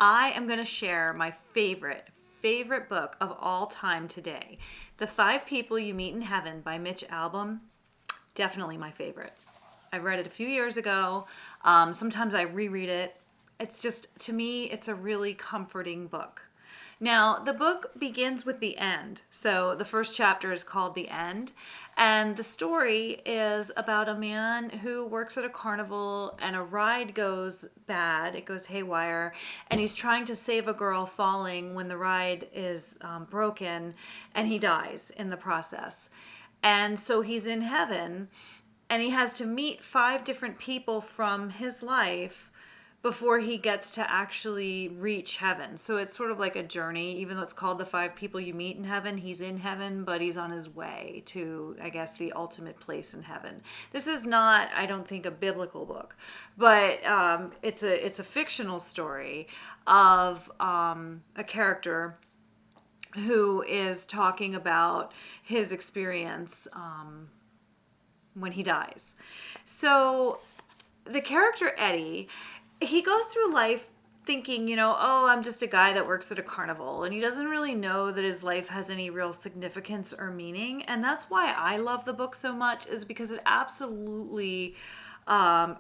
I am going to share my favorite book of all time today. The Five People You Meet in Heaven by Mitch Albom. Definitely my favorite. I read it a few years ago. Sometimes I reread it. It's just, to me, it's a really comforting book. Now, the book begins with the end. So the first chapter is called The End. And the story is about a man who works at a carnival and a ride goes bad. It goes haywire. And he's trying to save a girl falling when the ride is broken, and he dies in the process. And so he's in heaven and he has to meet 5 different people from his life before he gets to actually reach heaven. So it's sort of like a journey, even though it's called The Five People You Meet in Heaven. He's in heaven, but he's on his way to, I guess, the ultimate place in heaven. This is not, I don't think, a biblical book, but it's a fictional story of a character who is talking about his experience when he dies. So the character Eddie, he goes through life thinking, oh, I'm just a guy that works at a carnival. And he doesn't really know that his life has any real significance or meaning. And that's why I love the book so much, is because it absolutely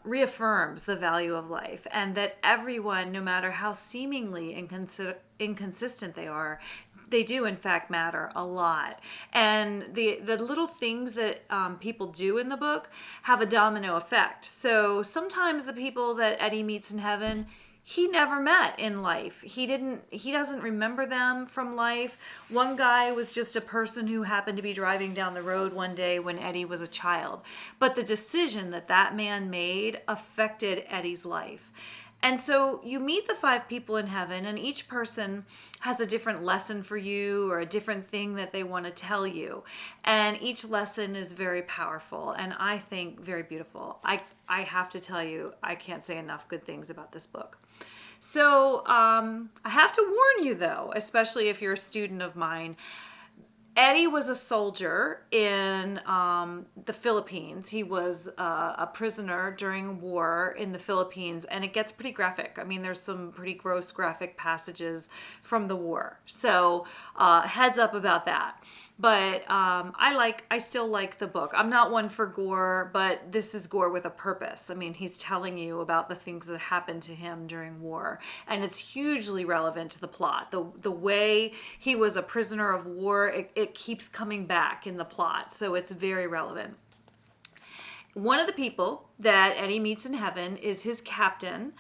reaffirms the value of life, and that everyone, no matter how seemingly inconsistent they are, they do in fact matter a lot. And the little things that people do in the book have a domino effect. So sometimes the people that Eddie meets in heaven, he never met in life. He doesn't remember them from life. One guy was just a person who happened to be driving down the road one day when Eddie was a child. But the decision that man made affected Eddie's life. And so you meet the 5 people in heaven, and each person has a different lesson for you or a different thing that they want to tell you. And each lesson is very powerful and I think very beautiful. I have to tell you, I can't say enough good things about this book. So I have to warn you, though, especially if you're a student of mine, Eddie was a soldier in the Philippines. He was a prisoner during war in the Philippines, and it gets pretty graphic. I mean, there's some pretty gross graphic passages from the war. So heads up about that. But I still like the book. I'm not one for gore, but this is gore with a purpose. I mean, he's telling you about the things that happened to him during war, and it's hugely relevant to the plot. The way he was a prisoner of war, it keeps coming back in the plot, so it's very relevant. One of the people that Eddie meets in heaven is his captain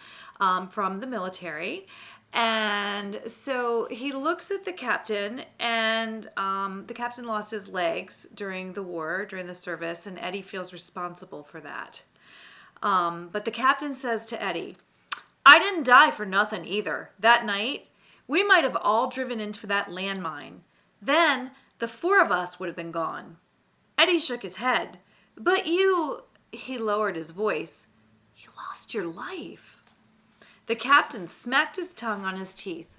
from the military. And so he looks at the captain, and the captain lost his legs during the war, during the service, and Eddie feels responsible for that. But the captain says to Eddie, "I didn't die for nothing either. That night, we might have all driven into that landmine. Then the 4 of us would have been gone." Eddie shook his head. "But you," he lowered his voice, "you lost your life." The captain smacked his tongue on his teeth.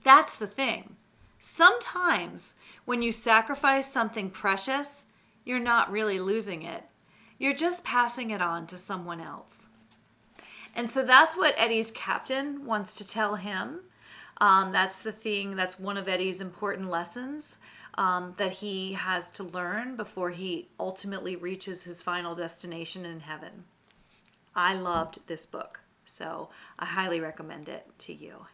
That's the thing. Sometimes when you sacrifice something precious, you're not really losing it. You're just passing it on to someone else. And so that's what Eddie's captain wants to tell him. That's one of Eddie's important lessons that he has to learn before he ultimately reaches his final destination in heaven. I loved this book, so I highly recommend it to you.